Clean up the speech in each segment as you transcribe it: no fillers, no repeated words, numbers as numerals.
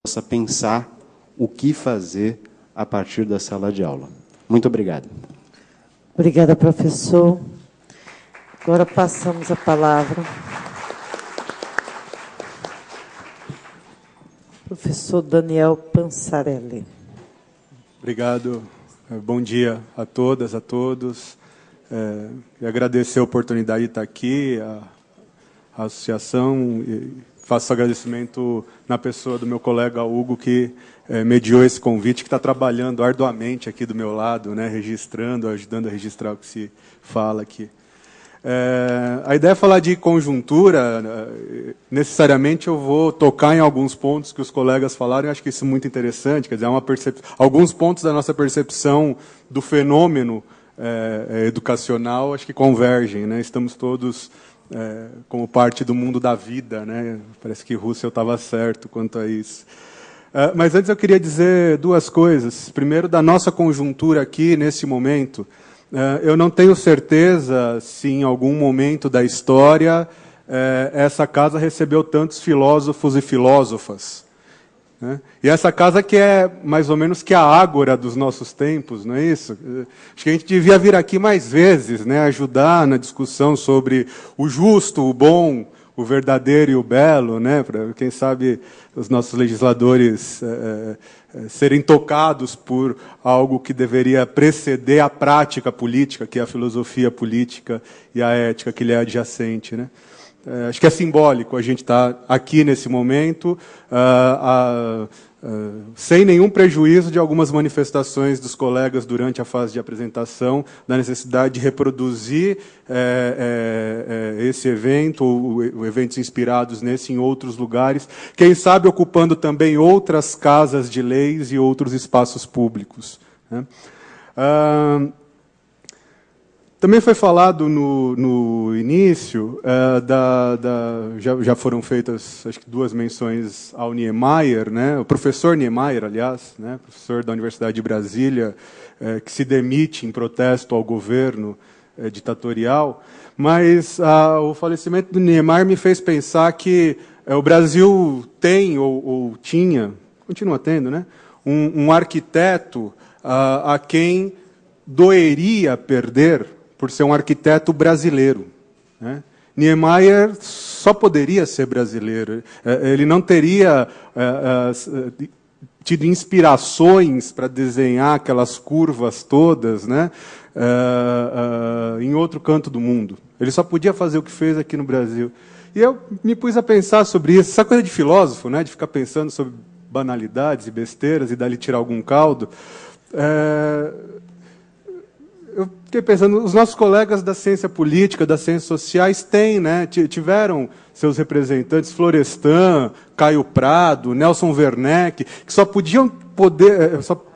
possa pensar o que fazer a partir da sala de aula. Muito obrigado. Obrigada, professor. Agora passamos a palavra. Professor Daniel Pansarelli. Obrigado. Bom dia a todas, a todos. E agradecer a oportunidade de estar aqui, a associação, e faço agradecimento na pessoa do meu colega Hugo, que mediou esse convite, que está trabalhando arduamente aqui do meu lado, né, registrando, ajudando a registrar o que se fala aqui. A ideia é falar de conjuntura. Necessariamente eu vou tocar em alguns pontos que os colegas falaram, e acho que isso é muito interessante, quer dizer, alguns pontos da nossa percepção do fenômeno educacional acho que convergem, né? Estamos todos como parte do mundo da vida, né? Parece que Russell estava certo quanto a isso. Mas antes eu queria dizer duas coisas. Primeiro, da nossa conjuntura aqui, nesse momento, eu não tenho certeza se em algum momento da história essa casa recebeu tantos filósofos e filósofas, né? E essa casa que é mais ou menos que a ágora dos nossos tempos, não é isso? Acho que a gente devia vir aqui mais vezes, né, ajudar na discussão sobre o justo, o bom, o verdadeiro e o belo, né, para, quem sabe, os nossos legisladores serem tocados por algo que deveria preceder a prática política, que é a filosofia política e a ética que lhe é adjacente, né? Acho que é simbólico a gente estar aqui nesse momento, sem nenhum prejuízo de algumas manifestações dos colegas durante a fase de apresentação, da necessidade de reproduzir esse evento, ou eventos inspirados nesse em outros lugares, quem sabe ocupando também outras casas de leis e outros espaços públicos, né? Também foi falado no início, já foram feitas, acho que, duas menções ao Niemeyer, né? O professor Niemeyer, aliás, né? Professor da Universidade de Brasília, que se demite em protesto ao governo ditatorial. Mas o falecimento do Niemeyer me fez pensar que o Brasil tem, ou tinha, continua tendo, né? Um arquiteto a quem doeria perder por ser um arquiteto brasileiro, né? Niemeyer só poderia ser brasileiro. Ele não teria tido inspirações para desenhar aquelas curvas todas, né, em outro canto do mundo. Ele só podia fazer o que fez aqui no Brasil. E eu me pus a pensar sobre isso. Essa coisa de filósofo, né, de ficar pensando sobre banalidades e besteiras e dali tirar algum caldo. Eu fiquei pensando, os nossos colegas da ciência política, das ciências sociais, têm, né, tiveram seus representantes, Florestan, Caio Prado, Nelson Werneck, que só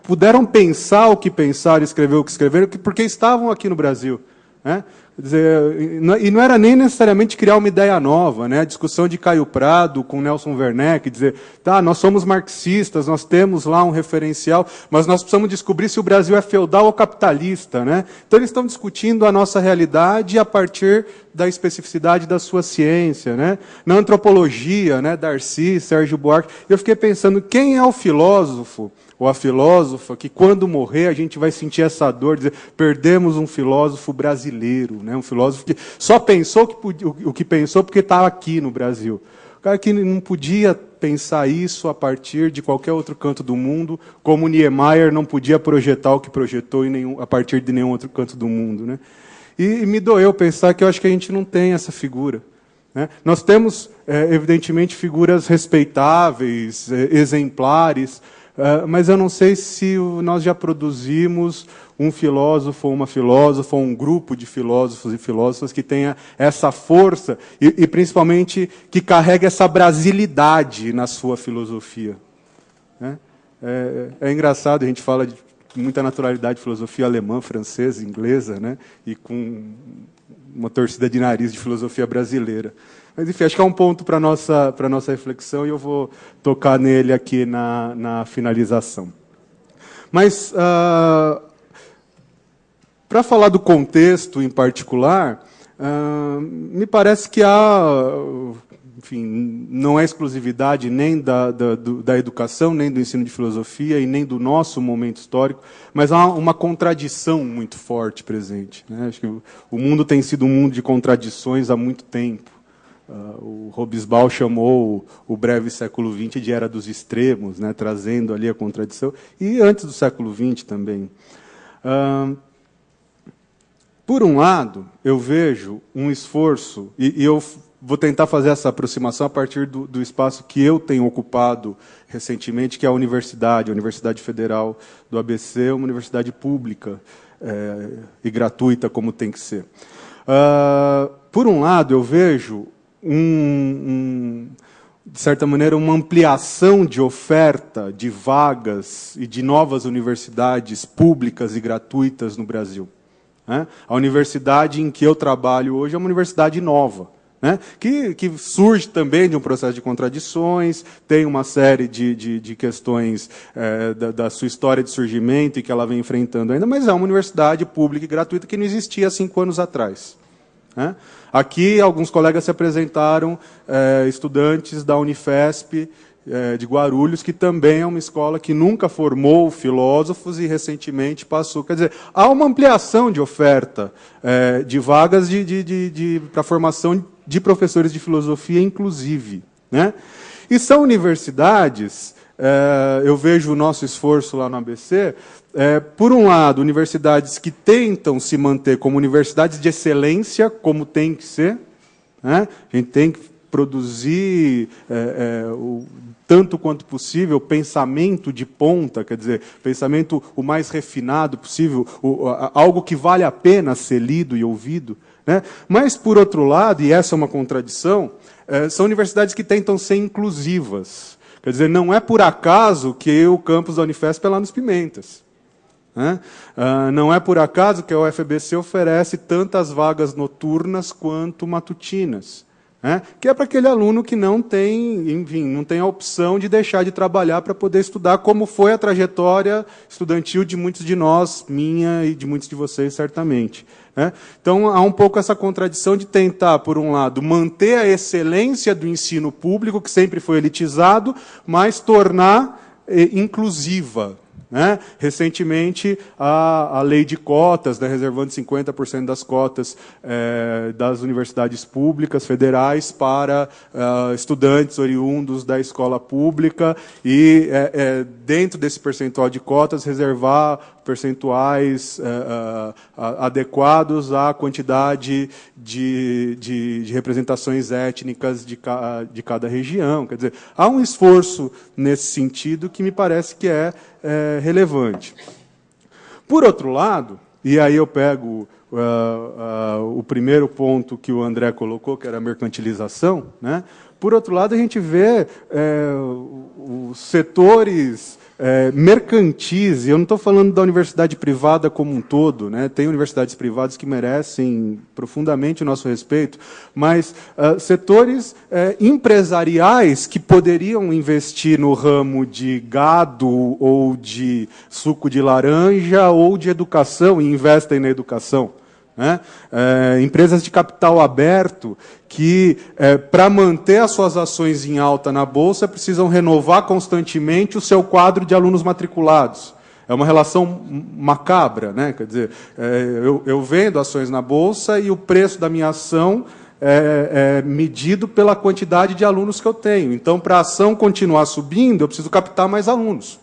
puderam pensar o que pensaram e escrever o que escreveram porque estavam aqui no Brasil, né? Quer dizer, e não era nem necessariamente criar uma ideia nova, né? A discussão de Caio Prado com Nelson Werneck, dizer, tá, nós somos marxistas, nós temos lá um referencial, mas nós precisamos descobrir se o Brasil é feudal ou capitalista, né? Então eles estão discutindo a nossa realidade a partir da especificidade da sua ciência, né? Na antropologia, né, Darcy, Sérgio Buarque, eu fiquei pensando, quem é o filósofo ou a filósofa que, quando morrer, a gente vai sentir essa dor, dizer, perdemos um filósofo brasileiro, né? Um filósofo que só pensou o que pensou porque estava aqui no Brasil. O cara que não podia pensar isso a partir de qualquer outro canto do mundo, como Niemeyer não podia projetar o que projetou a partir de nenhum outro canto do mundo, né? E me doeu pensar que eu acho que a gente não tem essa figura, né? Nós temos, evidentemente, figuras respeitáveis, exemplares, mas eu não sei se nós já produzimos um filósofo ou uma filósofa, ou um grupo de filósofos e filósofas que tenha essa força e principalmente, que carregue essa brasilidade na sua filosofia, né? É engraçado, a gente fala de muita naturalidade de filosofia alemã, francesa, inglesa, né? E com uma torcida de nariz de filosofia brasileira. Mas, enfim, acho que é um ponto para a nossa reflexão e eu vou tocar nele aqui na finalização. Mas, para falar do contexto em particular, me parece que há enfim, não é exclusividade nem da educação, nem do ensino de filosofia e nem do nosso momento histórico, mas há uma contradição muito forte presente, né? Acho que o mundo tem sido um mundo de contradições há muito tempo. O Hobsbawm chamou o breve século XX de era dos extremos, né? Trazendo ali a contradição, e antes do século XX também. Por um lado, eu vejo um esforço, e eu vou tentar fazer essa aproximação a partir do espaço que eu tenho ocupado recentemente, que é a Universidade Federal do ABC, uma universidade pública e gratuita, como tem que ser. Por um lado, eu vejo, de certa maneira, uma ampliação de oferta de vagas e de novas universidades públicas e gratuitas no Brasil. A universidade em que eu trabalho hoje é uma universidade nova, né? Que surge também de um processo de contradições, tem uma série de questões da sua história de surgimento e que ela vem enfrentando ainda, mas é uma universidade pública e gratuita que não existia há 5 anos atrás. Né? Aqui, alguns colegas se apresentaram, estudantes da Unifesp, de Guarulhos, que também é uma escola que nunca formou filósofos e recentemente passou. Quer dizer, há uma ampliação de oferta de vagas para a formação de professores de filosofia, inclusive. Né? E são universidades, eu vejo o nosso esforço lá no ABC, por um lado, universidades que tentam se manter como universidades de excelência, como tem que ser. Né? A gente tem que produzir tanto quanto possível pensamento de ponta, quer dizer, pensamento o mais refinado possível, algo que vale a pena ser lido e ouvido. Né? Mas, por outro lado, e essa é uma contradição, são universidades que tentam ser inclusivas. Quer dizer, não é por acaso que o campus da Unifesp é lá nos Pimentas. Né? Não é por acaso que a UFBC oferece tantas vagas noturnas quanto matutinas. Que é para aquele aluno que não tem, enfim, não tem a opção de deixar de trabalhar para poder estudar, como foi a trajetória estudantil de muitos de nós, minha e de muitos de vocês, certamente. Então, há um pouco essa contradição de tentar, por um lado, manter a excelência do ensino público, que sempre foi elitizado, mas tornar inclusiva. Recentemente, a lei de cotas, né, reservando 50% das cotas das universidades públicas federais para estudantes oriundos da escola pública e, dentro desse percentual de cotas, reservar percentuais adequados à quantidade de representações étnicas de cada região. Quer dizer, há um esforço nesse sentido que me parece que é relevante. Por outro lado, e aí eu pego o primeiro ponto que o André colocou, que era a mercantilização, né? Por outro lado, a gente vê os setores mercantis, e eu não estou falando da universidade privada como um todo, né? Tem universidades privadas que merecem profundamente o nosso respeito, mas setores empresariais que poderiam investir no ramo de gado ou de suco de laranja ou de educação e investem na educação. Empresas de capital aberto que, para manter as suas ações em alta na Bolsa, precisam renovar constantemente o seu quadro de alunos matriculados. É uma relação macabra, né? Quer dizer, eu vendo ações na Bolsa e o preço da minha ação é medido pela quantidade de alunos que eu tenho. Então, para a ação continuar subindo, eu preciso captar mais alunos.